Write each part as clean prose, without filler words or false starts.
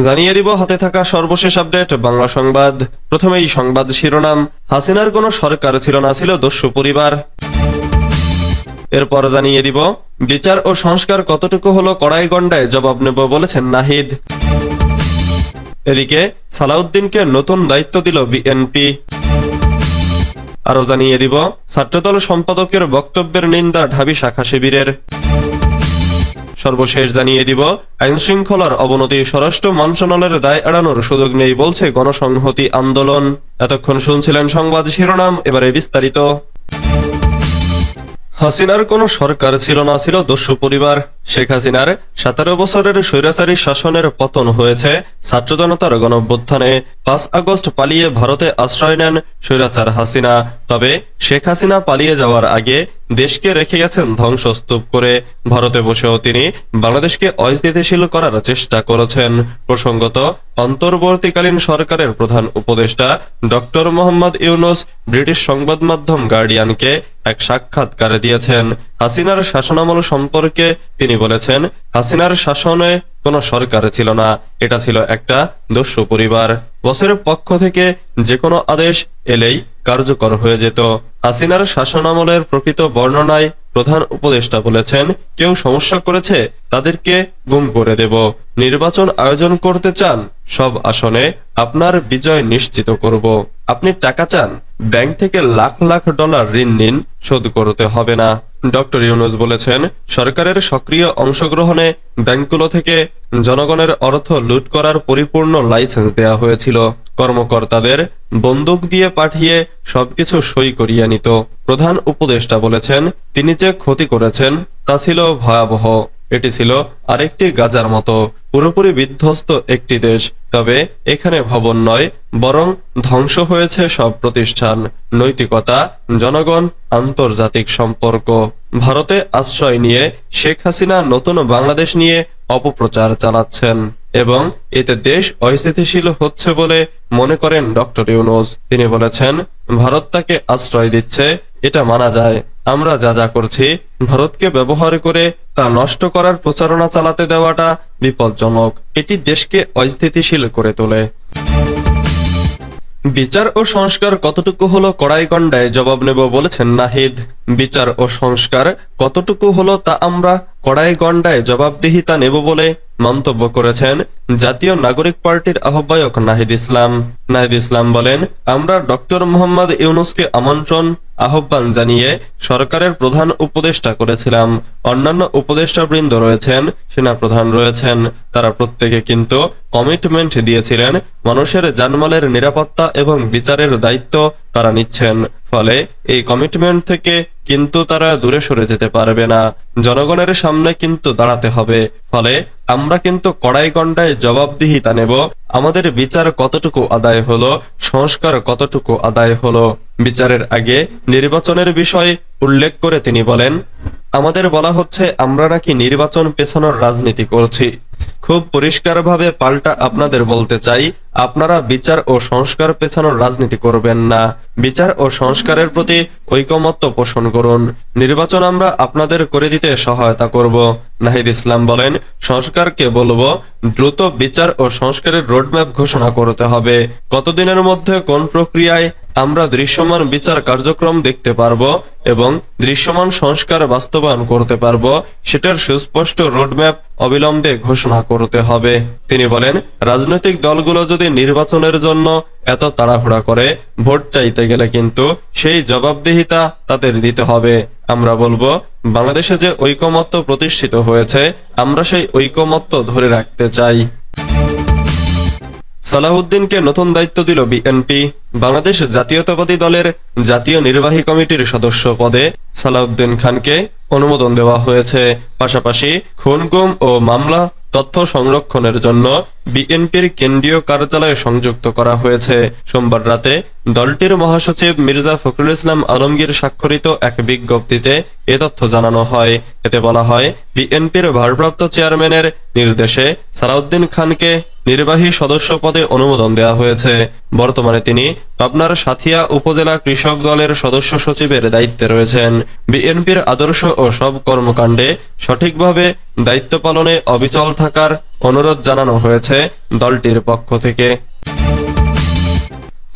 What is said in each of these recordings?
জানিয়ে দিব হাতে থাকা সর্বশেষ আপডেট বাংলা সংবাদ। প্রথমেই সংবাদ শিরোনাম, হাসিনার কোনো সরকার ছিল না, ছিল দস্যু পরিবার। এরপর জানিয়ে দিব বিচার ও সংস্কার কতটুকু হলো, কড়াই গন্ডায় জবাব নেব বলেছেন নাহিদ। এদিকে সালাউদ্দিনকে নতুন দায়িত্ব দিল বিএনপি। আরো জানিয়ে দিব ছাত্রদল সম্পাদকের বক্তব্যের নিন্দা ঢাবি শাখা শিবিরের। সর্বশেষ জানিয়ে দিব আইনশৃঙ্খলার অবনতি, স্বরাষ্ট্র মন্ত্রণালয়ের দায় এড়ানোর সুযোগ নেই বলছে গণসংহতি আন্দোলন। এতক্ষণ শুনছিলেন সংবাদ শিরোনাম, এবারে বিস্তারিত। হাসিনার কোনো সরকার ছিল না, ছিল দস্যু পরিবার। শেখ হাসিনার 17 বছরের স্বৈরাচারী শাসনের পতন হয়েছে ছাত্র জনতার গণঅভ্যুত্থানে। 5 আগস্ট পালিয়ে ভারতে আশ্রয় নেন স্বৈরাচার হাসিনা। তবে শেখ হাসিনা পালিয়ে যাওয়ার আগে দেশকে রেখে গেছেন ধ্বংসস্তূপ করে। ভারতে বসেও তিনি বাংলাদেশকে অস্থিতিশীল করার চেষ্টা করেছেন। প্রসঙ্গত, অন্তর্বর্তীকালীন সরকারের প্রধান উপদেষ্টা ডক্টর মোহাম্মদ ইউনূস ব্রিটিশ সংবাদ মাধ্যম গার্ডিয়ানকে এক সাক্ষাৎকারে দিয়েছেন। হাসিনার শাসনামল সম্পর্কে তিনি বলেছেন, হাসিনার শাসনে কোনো সরকার ছিল না, এটা ছিল একটা দস্যু পরিবার। বসের পক্ষ থেকে যে কোনো আদেশ এলেই কার্যকর হয়ে যেত। হাসিনার শাসনামলের প্রকৃত বর্ণনায় প্রধান উপদেষ্টা বলেছেন, কেউ সমস্যা করেছে তাদেরকে গুম করে দেব। নির্বাচন আয়োজন করতে চান, সব আসনে আপনার বিজয় নিশ্চিত করব। আপনি টাকা চান, ব্যাংক থেকে লাখ লাখ ডলার ঋণ নিন, শোধ করতে হবে না। ডক্টর ইউনূস বলেছেন, সরকারের সক্রিয় অংশগ্রহণে ব্যাংকগুলো থেকে জনগণের অর্থ লুট করার পরিপূর্ণ লাইসেন্স দেয়া হয়েছিল। কর্মকর্তাদের বন্দুক দিয়ে পাঠিয়ে সবকিছু সই করিয়ে নিত। প্রধান উপদেষ্টা বলেছেন, তিনি যে ক্ষতি করেছেন তা ছিল ভয়াবহ। এটি ছিল আরেকটি গাজার মতো, পুরোপুরি বিধ্বস্ত একটি দেশ। তবে এখানে ভবন নয়, বরং ধ্বংস হয়েছে সব প্রতিষ্ঠান, নৈতিকতা, জনগণ, আন্তর্জাতিক সম্পর্ক। ভারতে আশ্রয় নিয়ে শেখ হাসিনা নতুন বাংলাদেশ নিয়ে অপপ্রচার চালাচ্ছেন এবং এতে দেশ অস্থিতিশীল হচ্ছে বলে মনে করেন ডক্টর ইউনূস। তিনি বলেছেন, ভারত তাকে আশ্রয় দিচ্ছে, এটা মানা যায়। আমরা যা যা করছি ভারতকে ব্যবহার করে তা নষ্ট করার প্রচারণা চালাতে দেওয়াটা বিপজ্জনক। এটি দেশকে অস্থিতিশীল করে তোলে। বিচার ও সংস্কার কতটুকু হলো, কড়াই গন্ডায় জবাব নেব বলেছেন নাহিদ। বিচার ও সংস্কার কতটুকু হলো তা আমরা কড়াই গন্ডায় জবাবদিহিতা নেব বলে মন্তব্য করেছেন জাতীয় নাগরিক পার্টির আহ্বায়ক নাহিদ ইসলাম। নাহিদ ইসলাম বলেন, আমরা ডক্টর মোহাম্মদ ইউনূসকে আমন্ত্রণ আহ্বান জানিয়ে সরকারের প্রধান উপদেষ্টা করেছিলাম। অন্যান্য উপদেষ্টাবৃন্দ রয়েছেন, সেনাপ্রধান রয়েছেন, তারা প্রত্যেকে কিন্তু কমিটমেন্ট দিয়েছিলেন মানুষের জানমালের নিরাপত্তা এবং বিচারের দায়িত্ব তারা নিচ্ছেন। ফলে এই কমিটমেন্ট থেকে কিন্তু তারা দূরে সরে যেতে পারবে না, জনগণের সামনে কিন্তু দাঁড়াতে হবে। ফলে আমরা কিন্তু কড়াই গন্ডায় জবাবদিহিতা নেব, আমাদের বিচার কতটুকু আদায় হলো, সংস্কার কতটুকু আদায় হলো। বিচারের আগে নির্বাচনের বিষয় উল্লেখ করে তিনি বলেন, আমাদের বলা হচ্ছে আমরা নাকি নির্বাচন পেছানোর রাজনীতি করছি। খুব পরিষ্কারভাবে পাল্টা আপনাদের বলতে চাই, আপনারা বিচার ও সংস্কার পেছানোর রাজনীতি করবেন না। বিচার ও সংস্কারের প্রতি ঐকমত্য পোষণ করুন। নির্বাচন আমরা আপনাদের করে দিতে সহায়তা করব। নাহিদ ইসলাম বলেন, সংস্কারকে বলবো দ্রুত বিচার ও সংস্কারের রোডম্যাপ ঘোষণা করতে হবে। কতদিনের মধ্যে কোন প্রক্রিয়ায় আমরা দৃশ্যমান বিচার কার্যক্রম দেখতে পারবো এবং দৃশ্যমান সংস্কার বাস্তবায়ন করতে পারবো, সেটার সুস্পষ্ট রোডম্যাপ অবিলম্বে ঘোষণা করতে হবে। তিনি বলেন, রাজনৈতিক দলগুলো যদি নির্বাচনের জন্য এত তাড়াহুড়া করে, ভোট চাইতে গেলে কিন্তু সেই জবাবদিহিতা তাদের দিতে হবে। আমরা বলবো, বাংলাদেশে যে ঐকমত্য প্রতিষ্ঠিত হয়েছে, আমরা সেই ঐকমত্য ধরে রাখতে চাই। সালাউদ্দিনকে নতুন দায়িত্ব দিল বিএনপি। বাংলাদেশ জাতীয়তাবাদী দলের জাতীয় নির্বাহী কমিটির সদস্য পদে সালাউদ্দিন খানকে অনুমোদন দেওয়া হয়েছে। পাশাপাশি খুন, গুম ও মামলা তথ্য সংরক্ষণের জন্য বিএনপির কেন্দ্রীয় কার্যালয়ে সংযুক্ত করা হয়েছে। সোমবার রাতে দলটির মহাসচিব মির্জা ফখরুল ইসলাম আলমগীর স্বাক্ষরিত এক বিজ্ঞপ্তিতে এ তথ্য জানানো হয়। এতে বলা হয়, বিএনপির ভারপ্রাপ্ত চেয়ারম্যানের নির্দেশে সালাউদ্দিন খানকে নির্বাহী সদস্য পদে অনুমোদন দেওয়া হয়েছে। বর্তমানে তিনি পাবনার সাথিয়া উপজেলা কৃষক দলের সদস্য সচিবের দায়িত্বে রয়েছেন। বিএনপির আদর্শ ও সব কর্মকাণ্ডে সঠিকভাবে দায়িত্ব পালনে অবিচল থাকার অনুরোধ জানানো হয়েছে দলটির পক্ষ থেকে।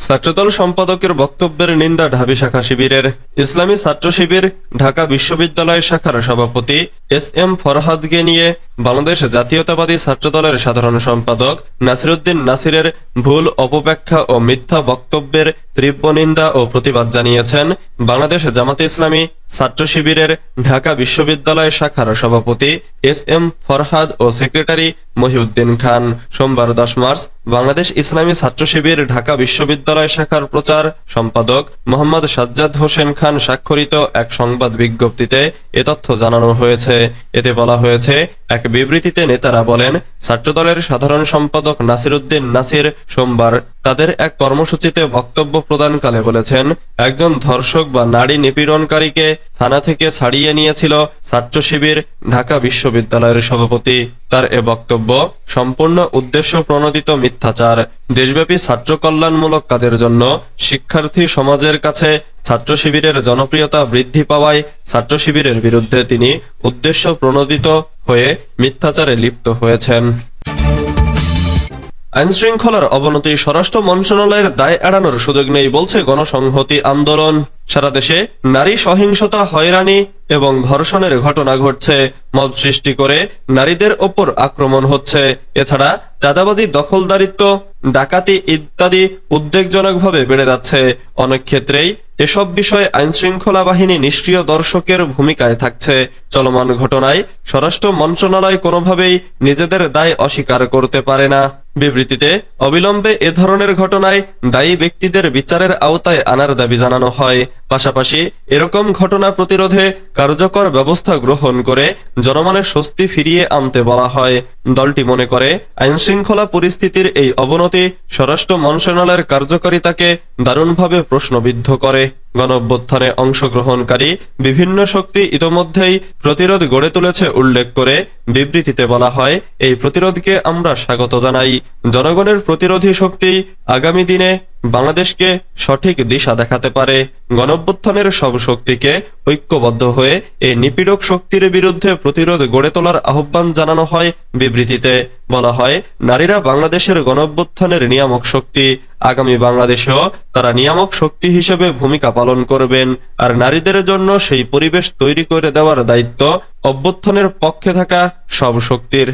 ছাত্রদল সম্পাদকের বক্তব্যের নিন্দা ঢাবি শাখা শিবিরের। ইসলামী ছাত্র শিবির ঢাকা বিশ্ববিদ্যালয় শাখার সভাপতি এস.এম. ফরহাদকে নিয়ে বাংলাদেশ জাতীয়তাবাদী ছাত্রদলের সাধারণ সম্পাদক নাসিরউদ্দিন নাসিরের ভুল, অপব্যাখ্যা ও মিথ্যা বক্তব্যের তীব্র নিন্দা ও প্রতিবাদ জানিয়েছেন বাংলাদেশ জামাতে ইসলামী ছাত্র শিবিরের ঢাকা বিশ্ববিদ্যালয় শাখার সভাপতি এস.এম. ফরহাদ ও সেক্রেটারি মহিউদ্দিন খান। সোমবার 10 মার্চ বাংলাদেশ ইসলামী ছাত্র শিবির ঢাকা বিশ্ববিদ্যালয় শাখার প্রচার সম্পাদক মোহাম্মদ সাজ্জাদ হোসেন খান স্বাক্ষরিত এক সংবাদ বিজ্ঞপ্তিতে এ তথ্য জানানো হয়েছে। এতে বলা হয়েছে, এক বিবৃতিতে নেতারা বলেন, ছাত্রদলের সাধারণ সম্পাদক নাসিরউদ্দিন নাসির সোমবার তাদের এক কর্মসূচিতে বক্তব্য প্রদানকালে বলেছেন, একজন ধর্ষক বা নারী নিপীড়নকারীকে থানা থেকে ছাড়িয়ে নিয়েছিল ছাত্র শিবির ঢাকা বিশ্ববিদ্যালয়ের সভাপতি। তার এ বক্তব্য সম্পূর্ণ উদ্দেশ্য প্রণোদিত মিথ্যাচার। দেশব্যাপী ছাত্র কল্যাণমূলক কাজের জন্য শিক্ষার্থী সমাজের কাছে ছাত্র শিবিরের জনপ্রিয়তা বৃদ্ধি পাওয়ায় ছাত্র শিবিরের বিরুদ্ধে তিনি উদ্দেশ্য প্রণোদিত হয়ে মিথ্যাচারে লিপ্ত হয়েছেন। আইনশৃঙ্খলার অবনতি, স্বরাষ্ট্র মন্ত্রণালয়ের দায় এড়ানোর সুযোগ নেই বলছে গণসংহতি আন্দোলন। সারা দেশে নারী সহিংসতা, হয়রানি এবং ধর্ষণের ঘটনা ঘটছে। মব সৃষ্টি করে নারীদের ওপর আক্রমণ হচ্ছে। এছাড়া চাঁদাবাজি, দখলদারিত্ব, ডাকাতি ইত্যাদি উদ্বেগজনকভাবে বেড়ে যাচ্ছে। অনেক ক্ষেত্রেই এসব বিষয়ে আইনশৃঙ্খলা বাহিনী নিষ্ক্রিয় দর্শকের ভূমিকায় থাকছে। চলমান ঘটনায় স্বরাষ্ট্র মন্ত্রণালয় কোনোভাবেই নিজেদের দায় অস্বীকার করতে পারে না। বিবৃতিতে অবিলম্বে এ ধরনের ঘটনায় দায়ী ব্যক্তিদের বিচারের আওতায় আনার দাবি জানানো হয়। পাশাপাশি এরকম ঘটনা প্রতিরোধে কার্যকর ব্যবস্থা গ্রহণ করে জনমনে স্বস্তি ফিরিয়ে আনতে বলা হয়। দলটি মনে করে, আইনশৃঙ্খলা পরিস্থিতির এই অবনতি স্বরাষ্ট্র মন্ত্রণালয়ের কার্যকারিতাকে দারুণভাবে প্রশ্নবিদ্ধ করে। গণঅভ্যুত্থানে অংশগ্রহণকারী বিভিন্ন শক্তি ইতোমধ্যেই প্রতিরোধ গড়ে তুলেছে উল্লেখ করে বিবৃতিতে বলা হয়, এই প্রতিরোধকে আমরা স্বাগত জানাই। জনগণের প্রতিরোধী শক্তি আগামী দিনে বাংলাদেশকে সঠিক দিশা দেখাতে পারে। গণঅভ্যুত্থানের সব শক্তিকে ঐক্যবদ্ধ হয়ে এই নিপীড়ক শক্তির বিরুদ্ধে প্রতিরোধ গড়ে তোলার আহ্বান জানানো হয়। বিবৃতিতে বলা হয়, নারীরা বাংলাদেশের গণঅভ্যুত্থানের নিয়ামক শক্তি। আগামী বাংলাদেশেও তারা নিয়ামক শক্তি হিসেবে ভূমিকা পালন করবেন। আর নারীদের জন্য সেই পরিবেশ তৈরি করে দেওয়ার দায়িত্ব অভ্যুত্থানের পক্ষে থাকা সব শক্তির।